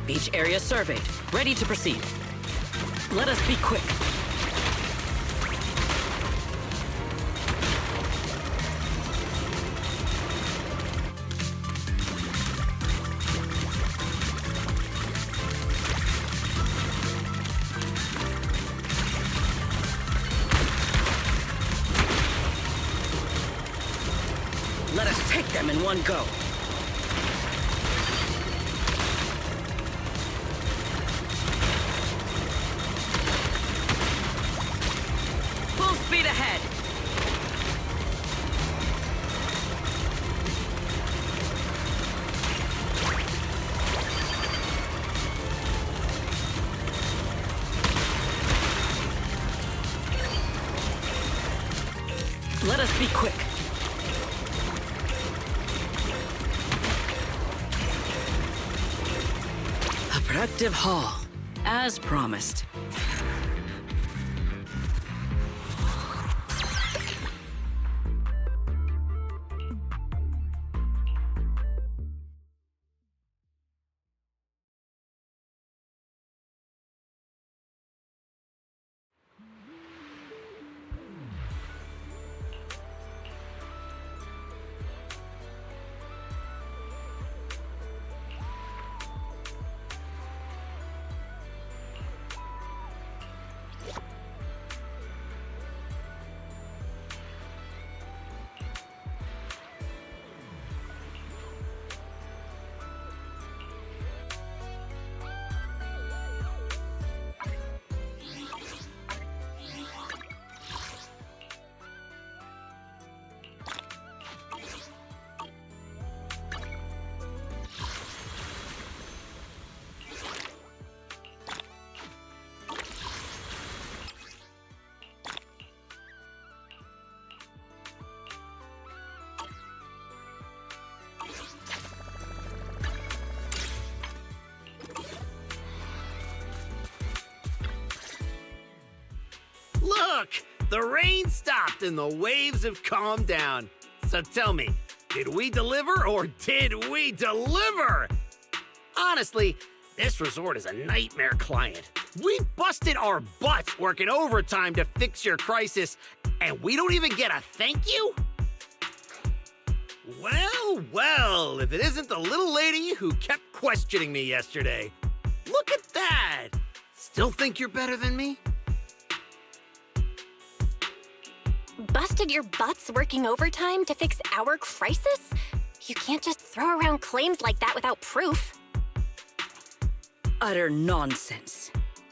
Beach area surveyed. Ready to proceed. Let us be quick. Let us take them in one go. Full speed ahead. Let us be quick. A productive haul, as promised. Look! The rain stopped and the waves have calmed down. So tell me, did we deliver or did we deliver? Honestly, this resort is a nightmare client. We busted our butts working overtime to fix your crisis, and we don't even get a thank you? Well, well, if it isn't the little lady who kept questioning me yesterday. Look at that! Still think you're better than me? Busted your butts working overtime to fix our crisis? You can't just throw around claims like that without proof. Utter nonsense.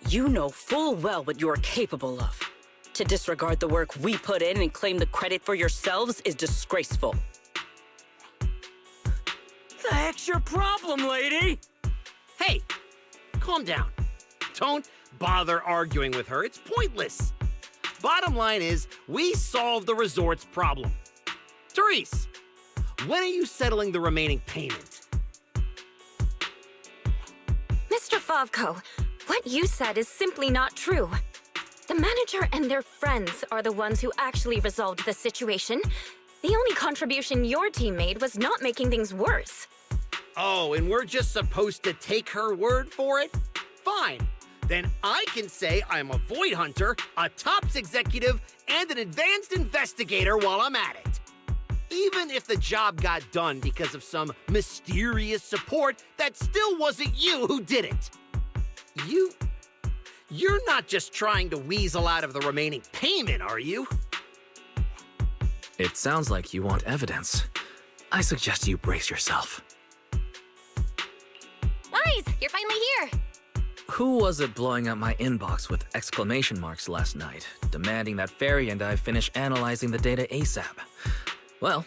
You know full well what you're capable of. To disregard the work we put in and claim the credit for yourselves is disgraceful. The heck's your problem, lady? Hey, calm down. Don't bother arguing with her. It's pointless. Bottom line is, we solved the resort's problem. Therese, when are you settling the remaining payment? Mr. Favko, what you said is simply not true. The manager and their friends are the ones who actually resolved the situation. The only contribution your team made was not making things worse. Oh, and we're just supposed to take her word for it? Fine. Then I can say I'm a void hunter, a tops executive, and an advanced investigator while I'm at it. Even if the job got done because of some mysterious support, that still wasn't you who did it. You're not just trying to weasel out of the remaining payment, are you? It sounds like you want evidence. I suggest you brace yourself. Guys, you're finally here! Who was it blowing up my inbox with exclamation marks last night, demanding that Fairy and I finish analyzing the data ASAP? Well,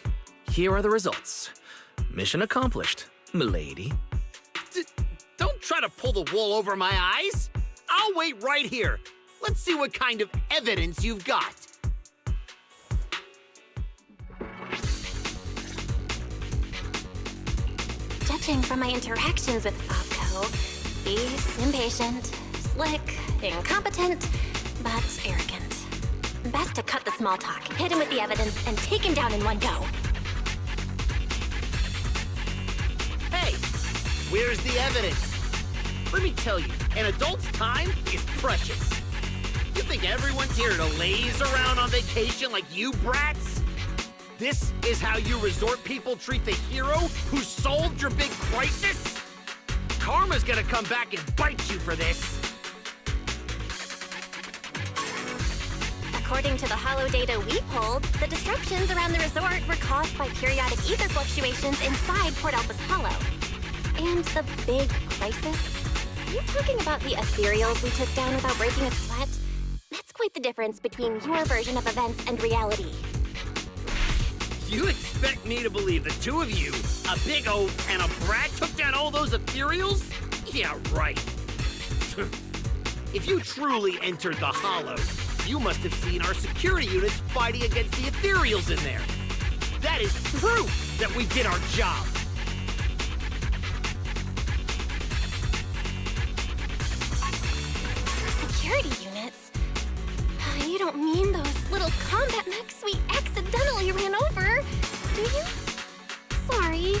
here are the results. Mission accomplished, milady. Don't try to pull the wool over my eyes. I'll wait right here. Let's see what kind of evidence you've got. Judging from my interactions with Favko, he's impatient, slick, incompetent, but arrogant. Best to cut the small talk, hit him with the evidence, and take him down in one go. Hey, where's the evidence? Let me tell you, an adult's time is precious. You think everyone's here to laze around on vacation like you brats? This is how you resort people treat the hero who solved your big crisis? Karma's gonna come back and bite you for this. According to the hollow data we pulled, the disruptions around the resort were caused by periodic ether fluctuations inside Port Alpha's hollow. And the big crisis? Are you talking about the ethereals we took down without breaking a sweat? That's quite the difference between your version of events and reality. You expect me to believe the two of you, a big oaf and a brat, took down all those ethereals? Yeah, right. If you truly entered the hollow, you must have seen our security units fighting against the ethereals in there. That is proof that we did our job. Security units? You don't mean those little combat mechs we accidentally ran over, do you? Sorry.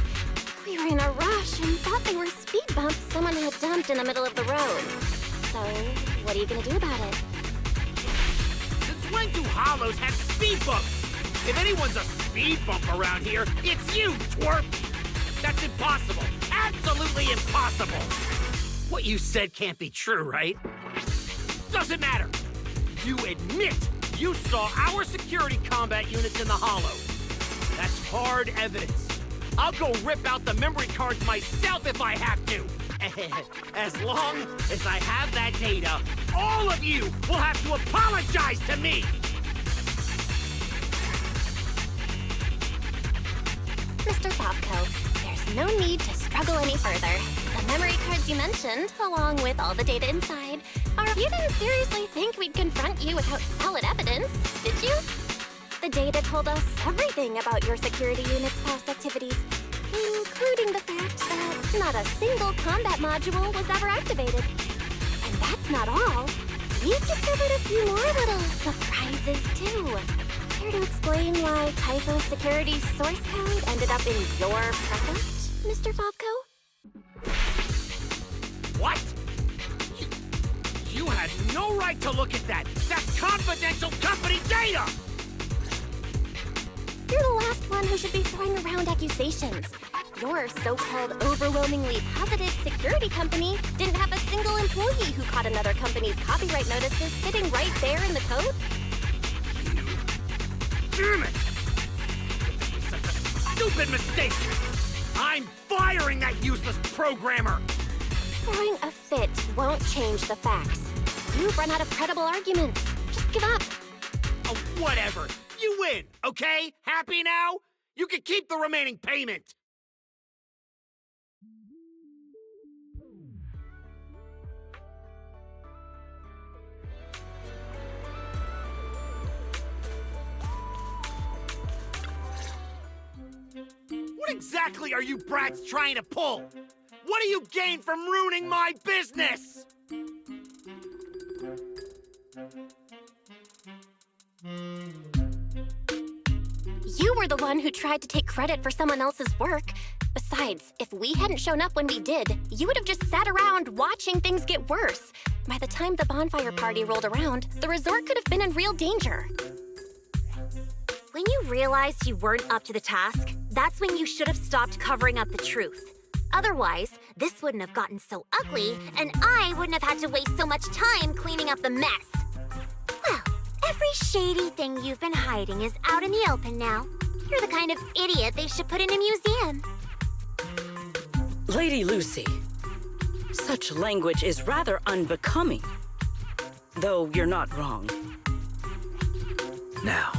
We were in a rush and thought they were speed bumps someone had dumped in the middle of the road. So, what are you gonna do about it? Since when do hollows have speed bumps? If anyone's a speed bump around here, it's you, twerp! That's impossible. Absolutely impossible. What you said can't be true, right? Doesn't matter. You admit you saw our security combat units in the hollow. That's hard evidence. I'll go rip out the memory cards myself if I have to. As long as I have that data, all of you will have to apologize to me. Mr. Bobko, there's no need to struggle any further. The memory cards you mentioned, along with all the data inside, are... You didn't seriously think we'd confront you without solid evidence, did you? The data told us everything about your security unit's past activities, including the fact that not a single combat module was ever activated. And that's not all. We've discovered a few more little surprises, too. Care to explain why Typo Security's source code ended up in your product, Mr. Bobko? What? You had no right to look at that! That's confidential company data! You're the last one who should be throwing around accusations. Your so-called overwhelmingly positive security company didn't have a single employee who caught another company's copyright notices sitting right there in the code? Damn it! Such a stupid mistake! I'm firing that useless programmer! Throwing a fit won't change the facts. You've run out of credible arguments. Just give up. Oh, whatever. You win, okay? Happy now? You can keep the remaining payment. What exactly are you brats trying to pull? What do you gain from ruining my business? You were the one who tried to take credit for someone else's work. Besides, if we hadn't shown up when we did, you would have just sat around watching things get worse. By the time the bonfire party rolled around, the resort could have been in real danger. When you realized you weren't up to the task, that's when you should have stopped covering up the truth. Otherwise, this wouldn't have gotten so ugly, and I wouldn't have had to waste so much time cleaning up the mess. Well, every shady thing you've been hiding is out in the open now. You're the kind of idiot they should put in a museum. Lady Lucy, such language is rather unbecoming. Though you're not wrong. Now,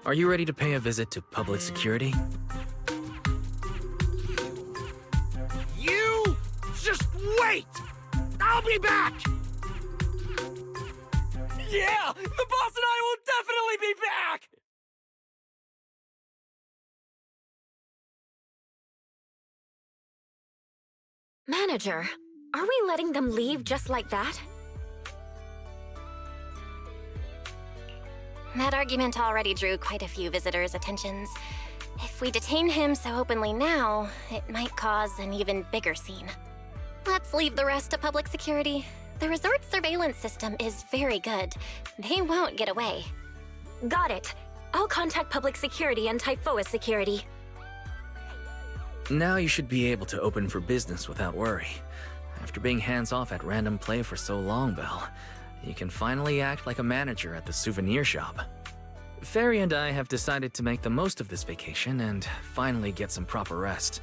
are you ready to pay a visit to public security? You just wait! I'll be back! Yeah! The boss and I will definitely be back! Manager, are we letting them leave just like that? That argument already drew quite a few visitors' attentions. If we detain him so openly now, it might cause an even bigger scene. Let's leave the rest to public security. The resort's surveillance system is very good. They won't get away. Got it. I'll contact public security and Typhoa security. Now you should be able to open for business without worry. After being hands-off at random play for so long, Belle, you can finally act like a manager at the souvenir shop. Fairy and I have decided to make the most of this vacation and finally get some proper rest.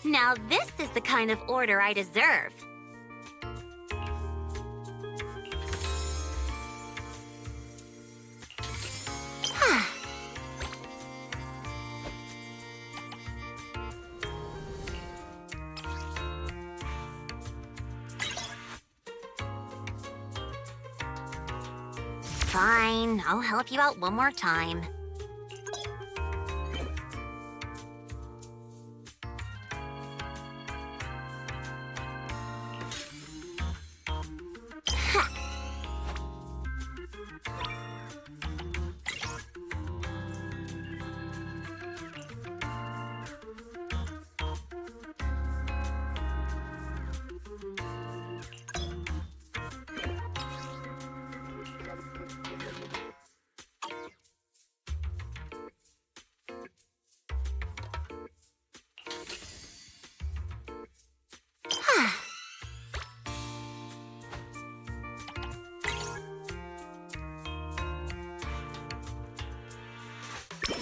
Now this is the kind of order I deserve. Fine, I'll help you out one more time.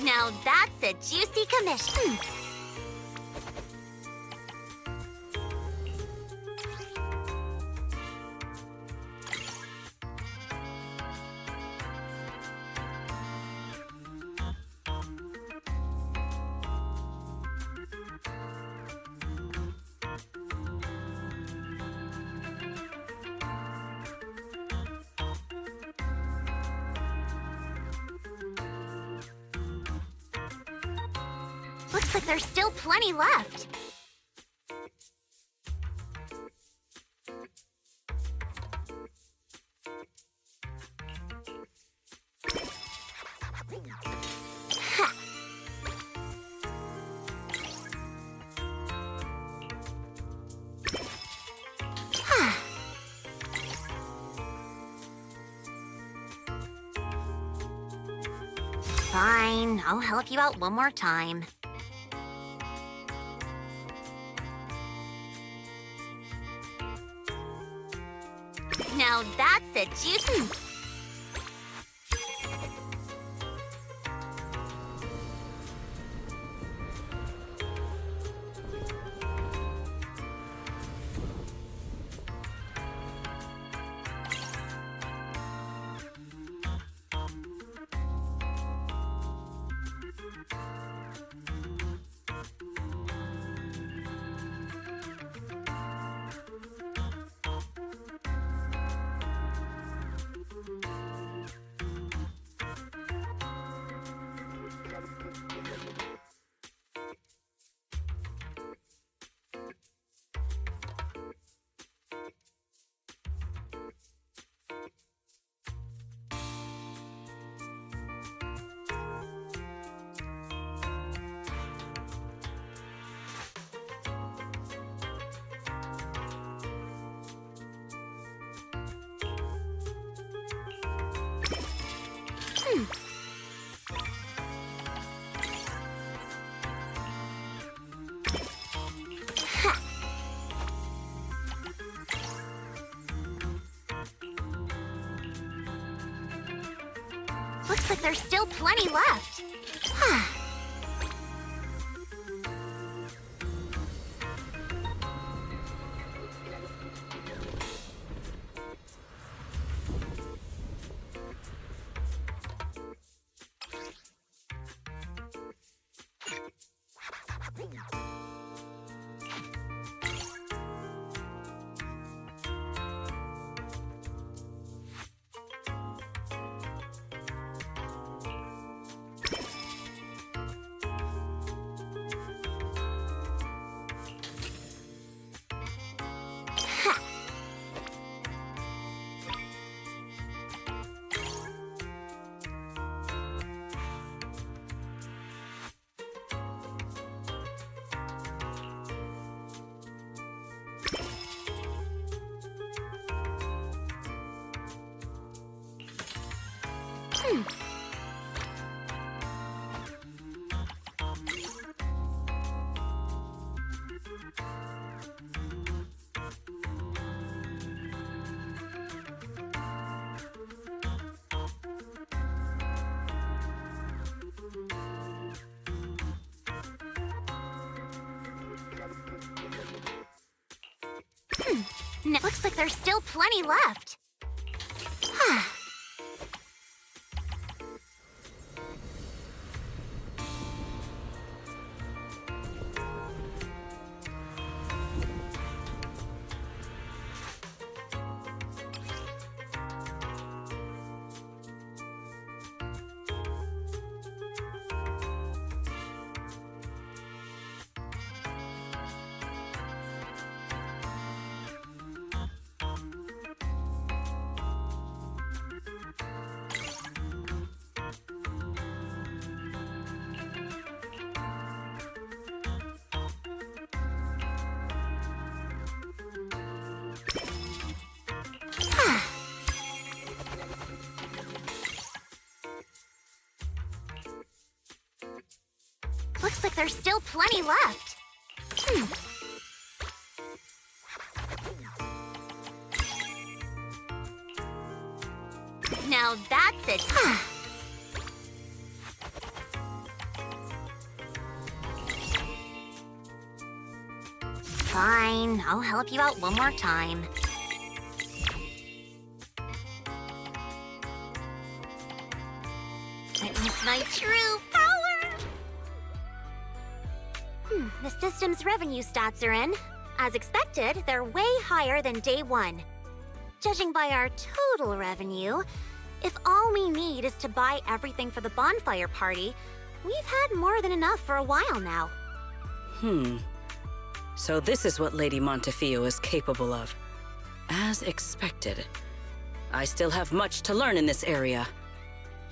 Now that's a juicy commission. Looks like there's still plenty left. Fine, I'll help you out one more time. Now that's a juicy... Looks like there's still plenty left. Looks like there's still plenty left. Looks like there's still plenty left. Now that's it. Fine, I'll help you out one more time. Witness my true power! The system's revenue stats are in. As expected, they're way higher than day one. Judging by our total revenue, if all we need is to buy everything for the bonfire party, we've had more than enough for a while now. So this is what Lady Montefiore is capable of. As expected. I still have much to learn in this area.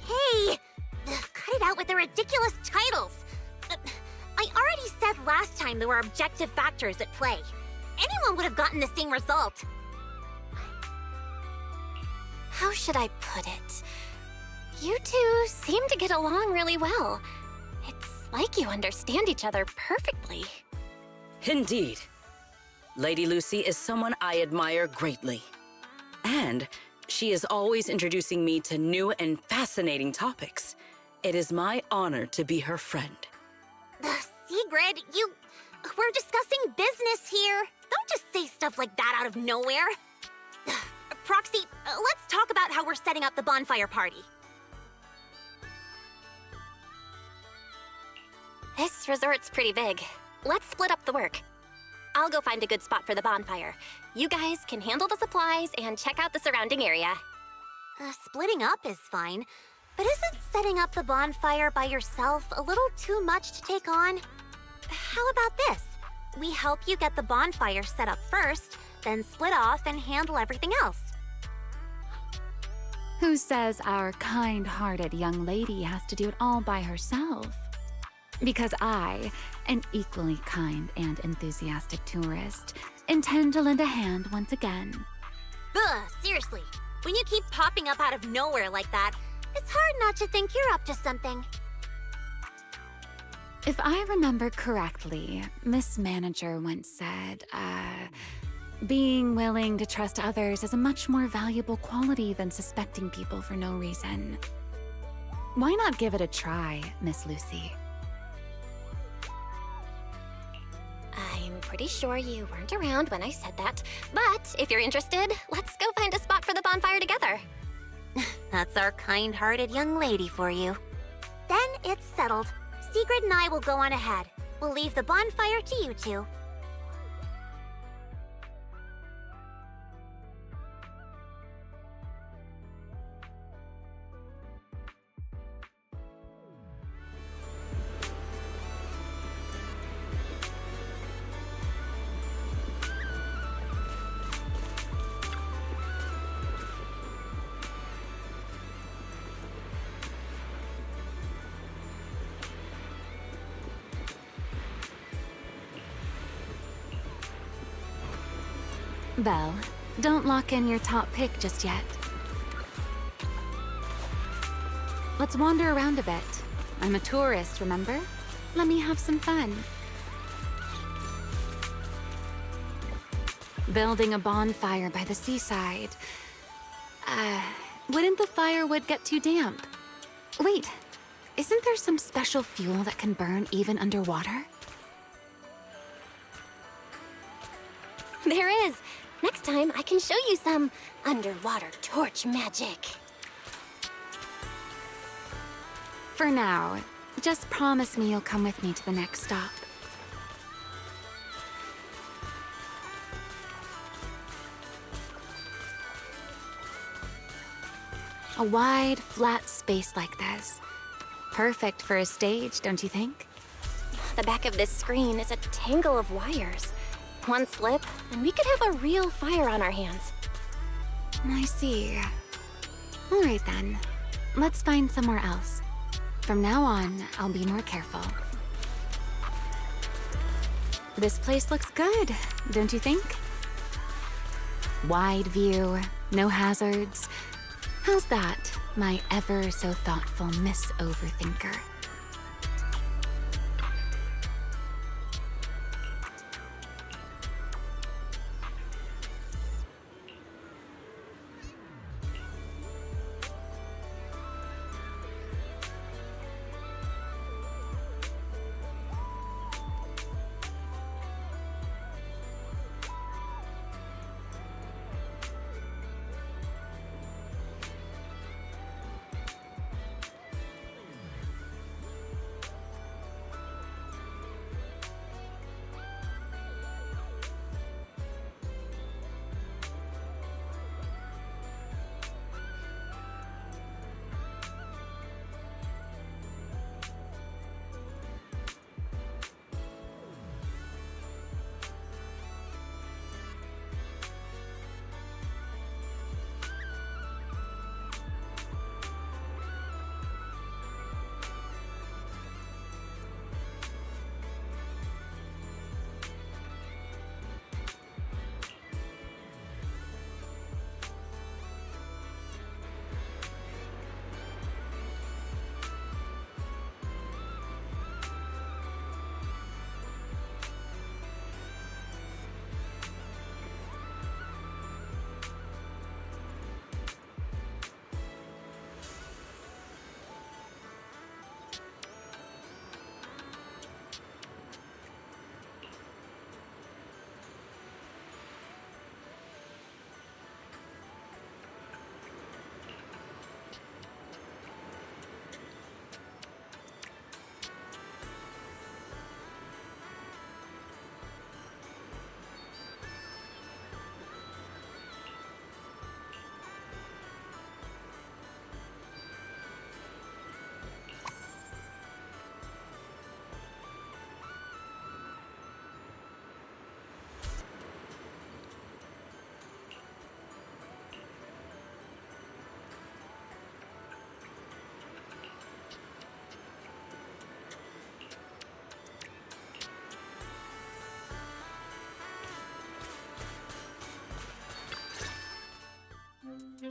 Hey! Cut it out with the ridiculous titles! I already said last time there were objective factors at play. Anyone would have gotten the same result. How should I put it? You two seem to get along really well. It's like you understand each other perfectly. Indeed. Lady Lucy is someone I admire greatly. And she is always introducing me to new and fascinating topics. It is my honor to be her friend. Sigrid, we're discussing business here. Don't just say stuff like that out of nowhere. Proxy, let's talk about how we're setting up the bonfire party. This resort's pretty big. Let's split up the work. I'll go find a good spot for the bonfire. You guys can handle the supplies and check out the surrounding area. Splitting up is fine, but isn't setting up the bonfire by yourself a little too much to take on? How about this? We help you get the bonfire set up first, then split off and handle everything else. Who says our kind-hearted young lady has to do it all by herself? Because I, an equally kind and enthusiastic tourist, intend to lend a hand once again. Ugh, seriously. When you keep popping up out of nowhere like that, it's hard not to think you're up to something. If I remember correctly, Miss Manager once said, being willing to trust others is a much more valuable quality than suspecting people for no reason. Why not give it a try, Miss Lucy? I'm pretty sure you weren't around when I said that, but if you're interested, let's go find a spot for the bonfire together. That's our kind-hearted young lady for you. Then it's settled. Sigrid and I will go on ahead. We'll leave the bonfire to you two. Belle, don't lock in your top pick just yet. Let's wander around a bit. I'm a tourist, remember? Let me have some fun. Building a bonfire by the seaside. Wouldn't the firewood get too damp? Wait, isn't there some special fuel that can burn even underwater? There is. Next time, I can show you some underwater torch magic. For now, just promise me you'll come with me to the next stop. A wide, flat space like this. Perfect for a stage, don't you think? The back of this screen is a tangle of wires. One slip, and we could have a real fire on our hands. I see. All right then. Let's find somewhere else. From now on, I'll be more careful. This place looks good, don't you think? Wide view, no hazards. How's that, my ever so thoughtful Miss Overthinker?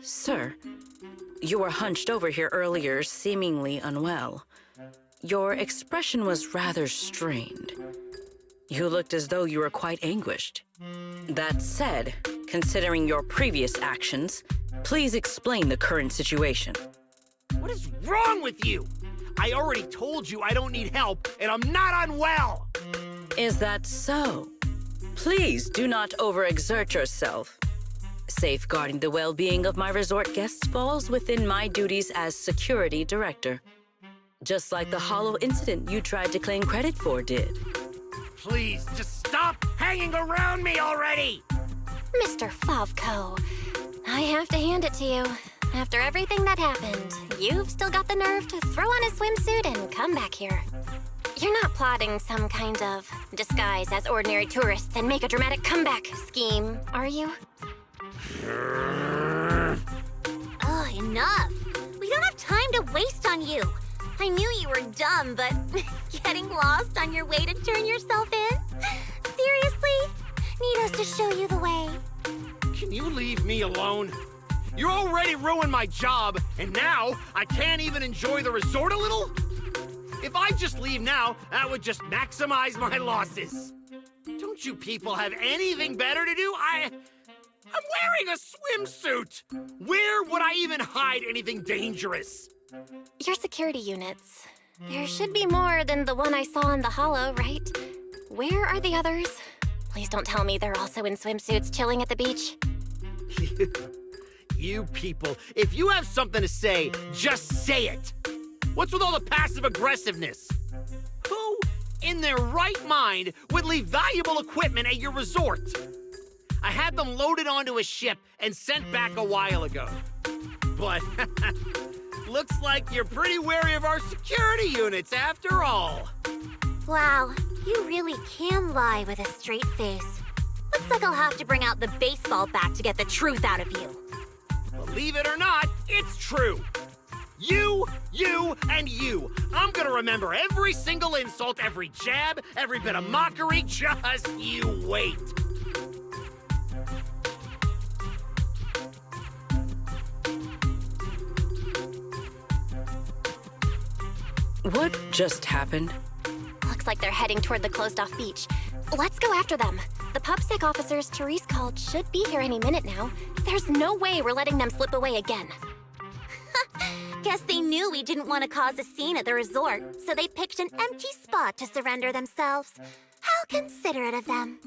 Sir, you were hunched over here earlier, seemingly unwell. Your expression was rather strained. You looked as though you were quite anguished. That said, considering your previous actions, please explain the current situation. What is wrong with you? I already told you I don't need help, and I'm not unwell! Is that so? Please do not overexert yourself. Safeguarding the well-being of my resort guests falls within my duties as security director. Just like the hollow incident you tried to claim credit for did. Please, just stop hanging around me already! Mr. Favko, I have to hand it to you. After everything that happened, you've still got the nerve to throw on a swimsuit and come back here. You're not plotting some kind of disguise as ordinary tourists and make a dramatic comeback scheme, are you? Oh, enough. We don't have time to waste on you. I knew you were dumb, but getting lost on your way to turn yourself in? Seriously? Need us to show you the way? Can you leave me alone? You already ruined my job, and now I can't even enjoy the resort a little? If I just leave now, that would just maximize my losses. Don't you people have anything better to do? I'm wearing a swimsuit! Where would I even hide anything dangerous? Your security units. There should be more than the one I saw in the hollow, right? Where are the others? Please don't tell me they're also in swimsuits chilling at the beach. You people, if you have something to say, just say it. What's with all the passive aggressiveness? Who in their right mind would leave valuable equipment at your resort? I had them loaded onto a ship and sent back a while ago. But looks like you're pretty wary of our security units after all. Wow, you really can lie with a straight face. Looks like I'll have to bring out the baseball bat to get the truth out of you. Believe it or not, it's true. You, and you. I'm gonna remember every single insult, every jab, every bit of mockery. Just you wait. What just happened? Looks like they're heading toward the closed-off beach. Let's go after them. The PubSec officers Therese called should be here any minute now. There's no way we're letting them slip away again. Guess they knew we didn't want to cause a scene at the resort, so they picked an empty spot to surrender themselves. How considerate of them.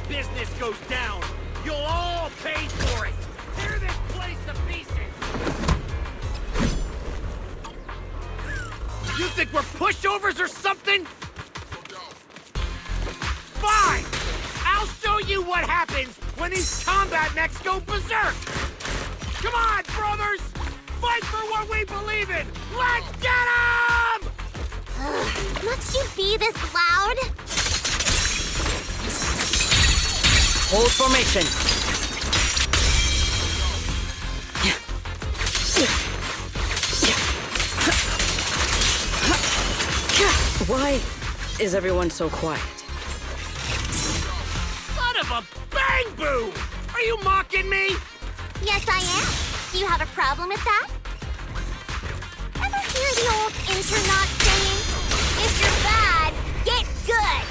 Business goes down, you'll all pay for it. Tear this place to pieces. You think we're pushovers or something? Fine! I'll show you what happens when these combat mechs go berserk. Come on, brothers! Fight for what we believe in! Let's get 'em! Must you be this loud? Hold formation. Why is everyone so quiet? Son of a bang boom! Are you mocking me? Yes, I am. Do you have a problem with that? Ever hear the old internaut saying, if you're bad, get good?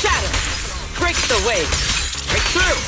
Shatter! Break the wave! Break through!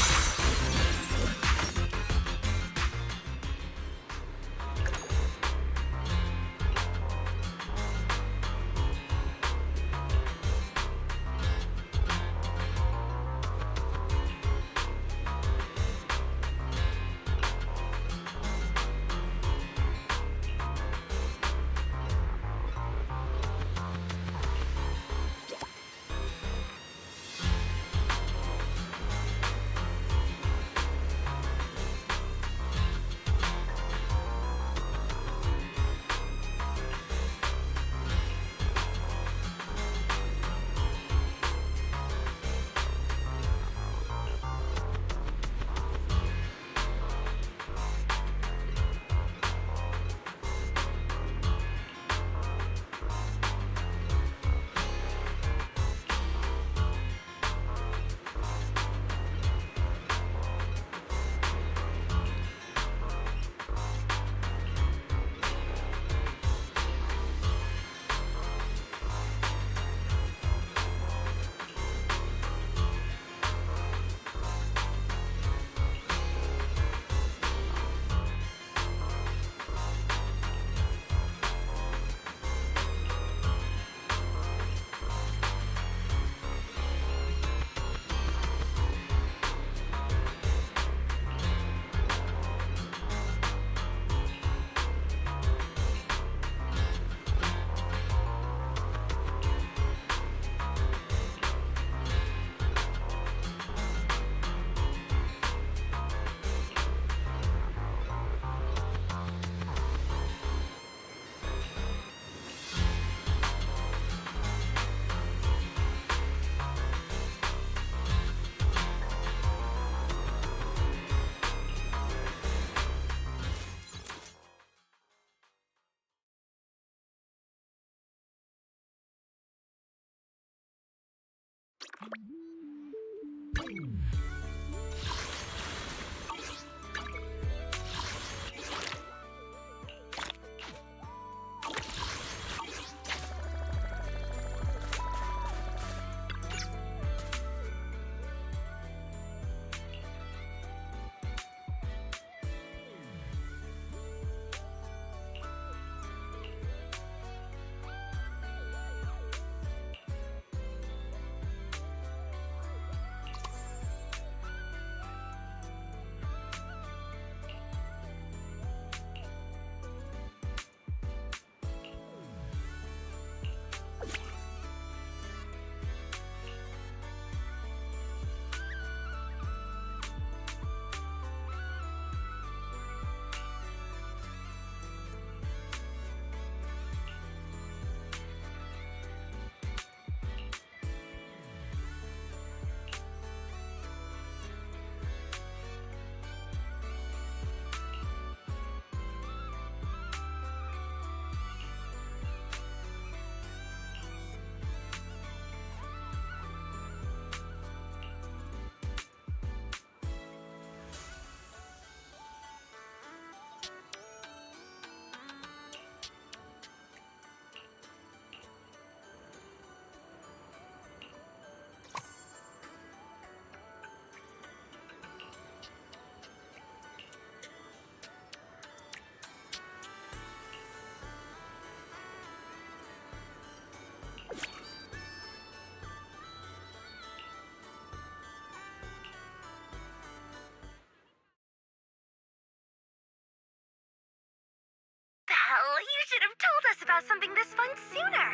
Well, you should have told us about something this fun sooner.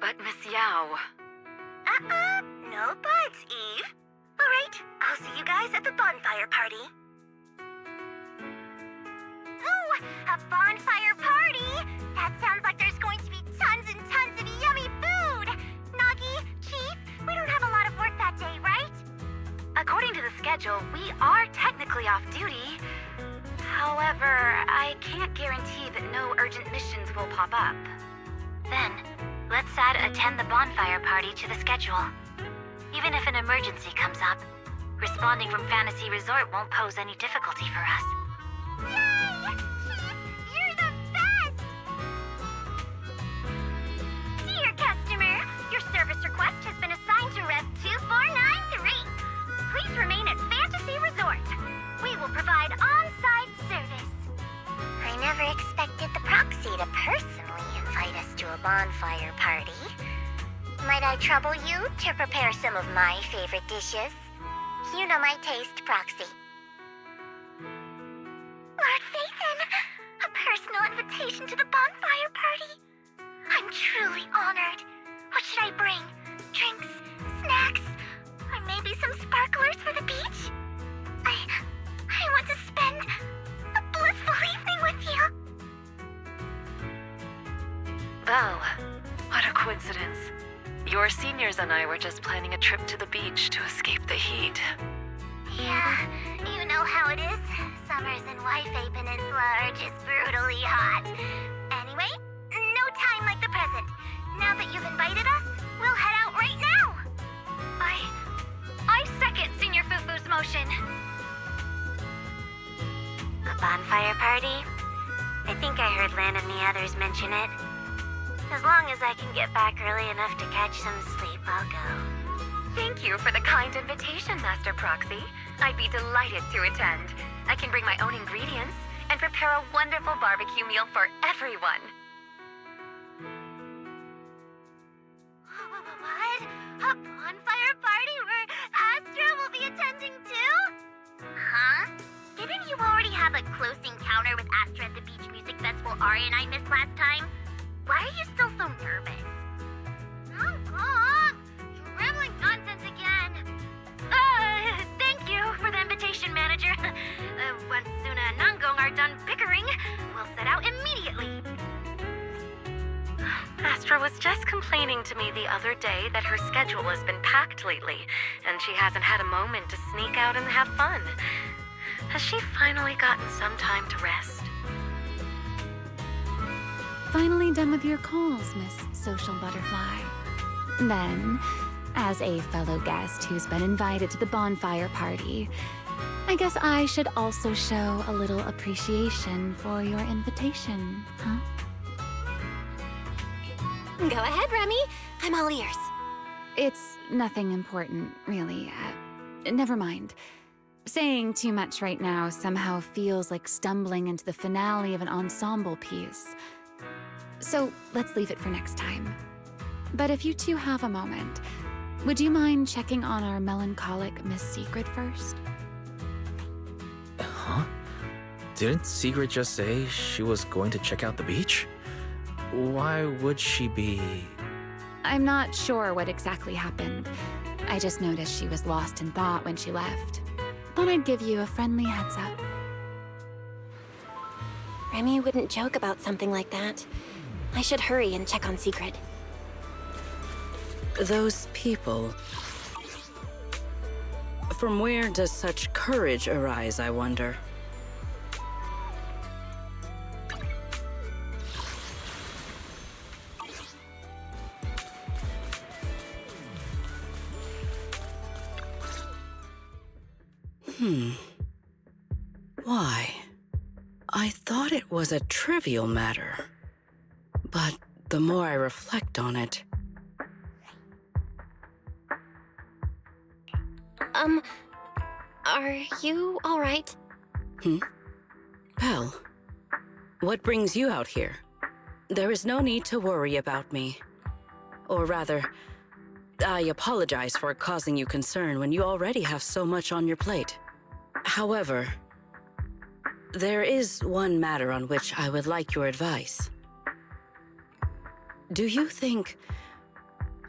But Miss Yao... No buts, Eve. All right, I'll see you guys at the bonfire party. Ooh, a bonfire party? That sounds like there's going to be tons and tons of yummy food. Nagi, Chief, we don't have a lot of work that day, right? According to the schedule, we are technically off duty. However, I can't guarantee that no urgent missions will pop up. Then, let's add attend the bonfire party to the schedule. Even if an emergency comes up, responding from Fantasy Resort won't pose any difficulty for us. Yay! Chief, you're the best! Dear customer, your service request has been assigned to Rev 2493. Please remain at Fantasy Resort. We will provide on-site service. I never expected the proxy to personally invite us to a bonfire party. Might I trouble you to prepare some of my favorite dishes? You know my taste, Proxy. Lord Phaethon, a personal invitation to the bonfire party. I'm truly honored. What should I bring? Drinks, snacks, or maybe some sparklers for the beach? I want to spend a blissful evening with you. Oh, what a coincidence. Your seniors and I were just planning a trip to the beach to escape the heat. Yeah, you know how it is. Summers in Wi-Fi Peninsula are just brutally hot. Anyway, no time like the present. Now that you've invited us, we'll head out right now. I second Senior Fufu's motion. A bonfire party? I think I heard Lan and the others mention it. As long as I can get back early enough to catch some sleep, I'll go. Thank you for the kind invitation, Master Proxy. I'd be delighted to attend. I can bring my own ingredients and prepare a wonderful barbecue meal for everyone. What? A bonfire party where Astra will be attending too? Huh? Didn't you already have a close encounter with Astra at the Beach Music Festival Ari and I missed last time? Why are you still so nervous? Oh, God! You're rambling nonsense again. Thank you for the invitation, Manager. Once Suna and Nangong are done bickering, we'll set out immediately. Astra was just complaining to me the other day that her schedule has been packed lately, and she hasn't had a moment to sneak out and have fun. Has she finally gotten some time to rest? Finally done with your calls, Miss Social Butterfly. Then, As a fellow guest who's been invited to the bonfire party, I guess I should also show a little appreciation for your invitation, huh? Go ahead, Remy. I'm all ears. It's nothing important, really. Never mind. Saying too much right now somehow feels like stumbling into the finale of an ensemble piece. So let's leave it for next time. But if you two have a moment, would you mind checking on our melancholic Miss Secret first? Huh? Didn't Secret just say she was going to check out the beach? Why would she be... I'm not sure what exactly happened. I just noticed she was lost in thought when she left. Thought I'd give you a friendly heads up. Remy wouldn't joke about something like that. I should hurry and check on Secret. Those people... From where does such courage arise, I wonder? Why? I thought it was a trivial matter. But the more I reflect on it... Are you all right? Belle, what brings you out here? There is no need to worry about me. Or rather, I apologize for causing you concern when you already have so much on your plate. However, there is one matter on which I would like your advice. Do you think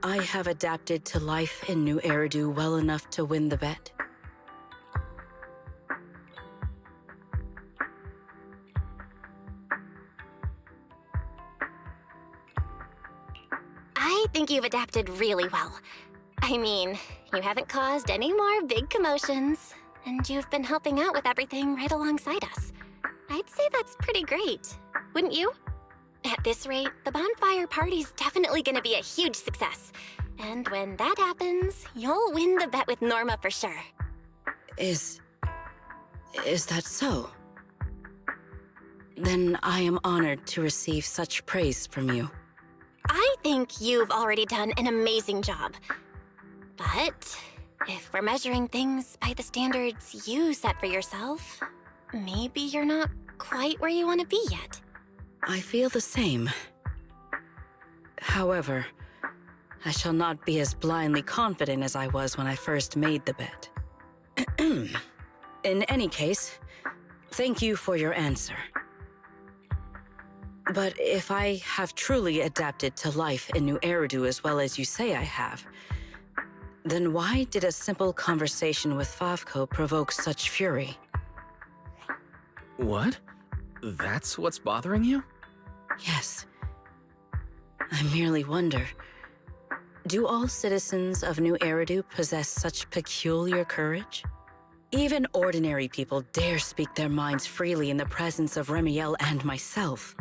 I have adapted to life in New Eridu well enough to win the bet? I think you've adapted really well. I mean, you haven't caused any more big commotions, and you've been helping out with everything right alongside us. I'd say that's pretty great, wouldn't you? At this rate, the bonfire party's definitely gonna be a huge success. And when that happens, you'll win the bet with Norma for sure. Is that so? Then I am honored to receive such praise from you. I think you've already done an amazing job. But if we're measuring things by the standards you set for yourself, maybe you're not quite where you want to be yet. I feel the same. However, I shall not be as blindly confident as I was when I first made the bet. In any case, thank you for your answer. But if I have truly adapted to life in New Eridu as well as you say I have, then why did a simple conversation with Favko provoke such fury? What? That's what's bothering you? Yes. I merely wonder, do all citizens of New Eridu possess such peculiar courage? Even ordinary people dare speak their minds freely in the presence of Remiel and myself.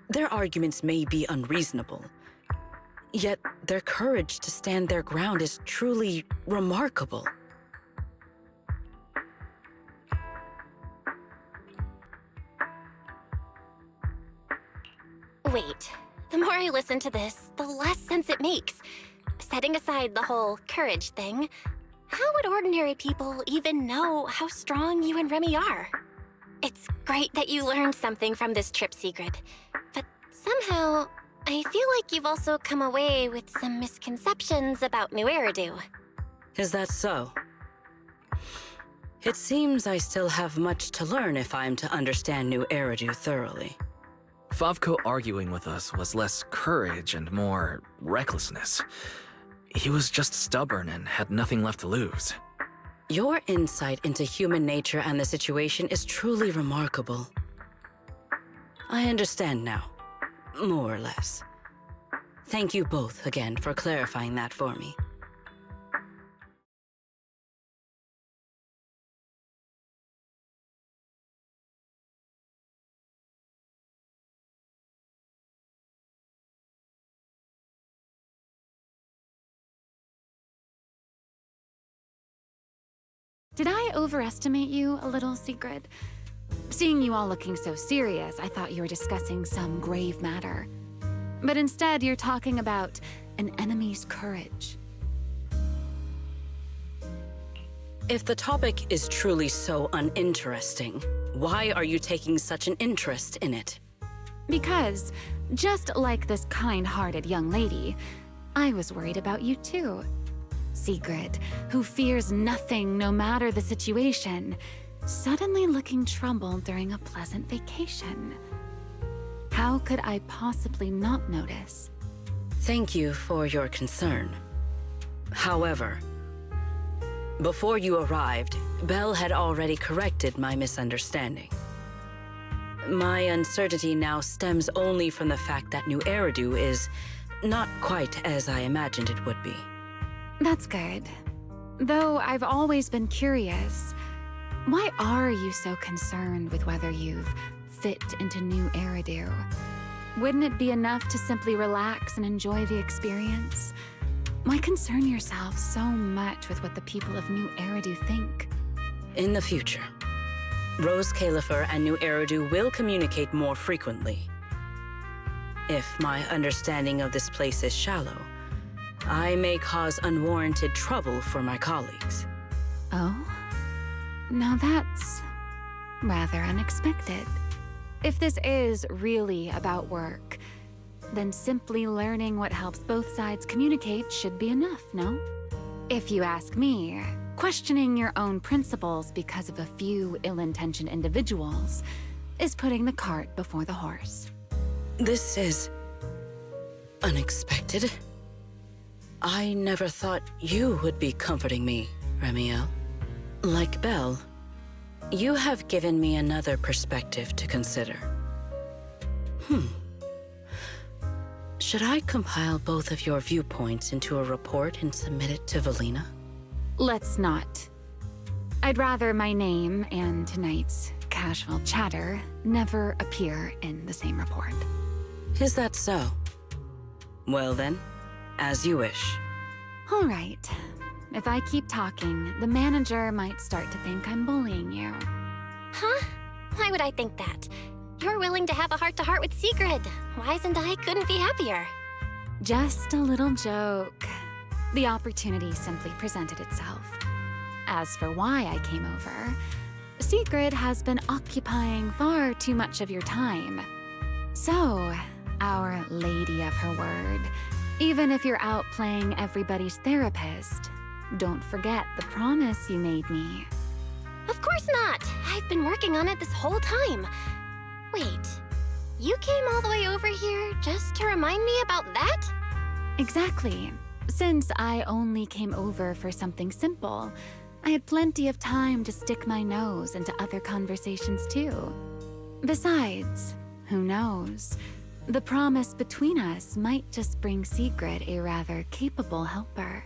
Their arguments may be unreasonable, yet their courage to stand their ground is truly remarkable. Wait, the more I listen to this, the less sense it makes. Setting aside the whole courage thing, how would ordinary people even know how strong you and Remy are? It's great that you learned something from this trip, Secret. But somehow, I feel like you've also come away with some misconceptions about New Eridu. Is that so? It seems I still have much to learn if I'm to understand New Eridu thoroughly. Favko arguing with us was less courage and more recklessness. He was just stubborn and had nothing left to lose. Your insight into human nature and the situation is truly remarkable. I understand now, more or less. Thank you both again for clarifying that for me. Did I overestimate you a little, Sigrid? Seeing you all looking so serious, I thought you were discussing some grave matter. But instead, you're talking about an enemy's courage. If the topic is truly so uninteresting, why are you taking such an interest in it? Because, just like this kind-hearted young lady, I was worried about you too. Sigrid, who fears nothing no matter the situation, suddenly looking troubled during a pleasant vacation. How could I possibly not notice? Thank you for your concern. However, before you arrived, Belle had already corrected my misunderstanding. My uncertainty now stems only from the fact that New Eridu is not quite as I imagined it would be. That's good. Though I've always been curious, why are you so concerned with whether you've fit into New Eridu? Wouldn't it be enough to simply relax and enjoy the experience? Why concern yourself so much with what the people of New Eridu think? In the future, Rose Califer and New Eridu will communicate more frequently. If my understanding of this place is shallow, I may cause unwarranted trouble for my colleagues. Oh? Now that's rather unexpected. If this is really about work, then simply learning what helps both sides communicate should be enough, no? If you ask me, questioning your own principles because of a few ill-intentioned individuals is putting the cart before the horse. This is unexpected. I never thought you would be comforting me, Remiel. Like Belle, you have given me another perspective to consider. Should I compile both of your viewpoints into a report and submit it to Valina? Let's not. I'd rather my name and tonight's casual chatter never appear in the same report. Is that so? Well then, as you wish. All right. If I keep talking, the manager might start to think I'm bullying you. Huh? Why would I think that? You're willing to have a heart-to-heart with Sigrid. Wise and I couldn't be happier. Just a little joke. The opportunity simply presented itself. As for why I came over, Sigrid has been occupying far too much of your time. So, our lady of her word, even if you're out playing everybody's therapist, don't forget the promise you made me. Of course not! I've been working on it this whole time. Wait, you came all the way over here just to remind me about that? Exactly. Since I only came over for something simple, I had plenty of time to stick my nose into other conversations too. Besides, who knows? The promise between us might just bring Sigrid a rather capable helper.